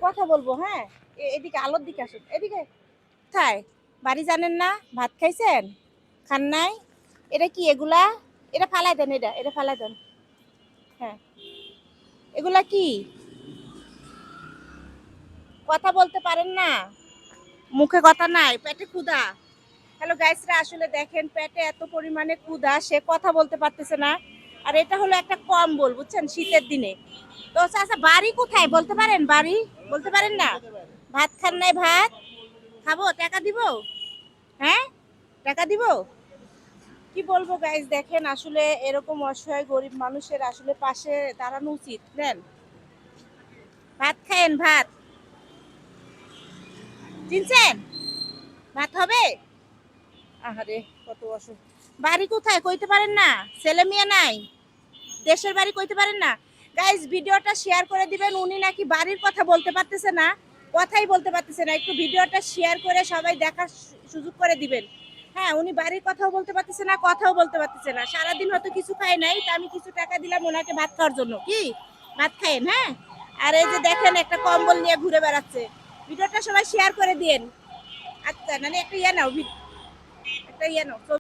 কথা বলবো। হ্যাঁ, এদিকে আলোর দিকে আসুন, এদিকে। কোথায় বাড়ি জানেন না? ভাত খাইছেন? খান নাই? এটা কি এগুলা? এটা ফালাই দেন, এটা ফালাই দেন। হ্যাঁ, এগুলা কি? কথা বলতে পারেন না? মুখে কথা নাই, পেটে ক্ষুধা। হ্যালো গাইসরা, আসলে দেখেন পেটে এত পরিমাণে ক্ষুধা, সে কথা বলতে পারতেছে না। আর এটা হলো একটা কম্বল, বুঝছেন, শীতের দিনে। তো আচ্ছা, বাড়ি কোথায় বলতে পারেন? বাড়ি বলতে পারেন না? ভাত খান নাই? ভাত খাবো, টাকা দিব? হ্যাঁ, টাকা দিব? কি বলবো গাইস, দেখেন আসলে এরকম অসহায় গরিব মানুষের আসলে পাশে দাঁড়ানো উচিত। দেন, ভাত খায়েন, ভাত চিনছেন? ভাত হবে? আহারে, কত অসহায়। বাড়ি কোথায় কইতে পারেন না? ছেলে মেয়ে নাই? দেশের বাড়ি কইতে পারেন না? গাইস, ভিডিওটা শেয়ার করে দিবেন। উনি নাকি বাড়ির কথা বলতে পারতেছে না, কথাই বলতে পারতেছে না। একটু ভিডিওটা শেয়ার করে সবাই দেখার সুযোগ করে দিবেন। হ্যাঁ, উনি বাড়ির কথাও বলতে পারতেছে না, কথাও বলতে পারতেছে না। সারাদিন হয়তো কিছু খায় নাই, তা আমি কিছু টাকা দিলাম ওনাকে ভাত খাওয়ার জন্য। কি ভাত খায়েন? হ্যাঁ। আর এই যে দেখেন একটা কম্বল নিয়ে ঘুরে বেড়াচ্ছে। ভিডিওটা সবাই শেয়ার করে দিয়েন। আচ্ছা, মানে একটা ইয়ে নাও, একটা ইয়ে নাও।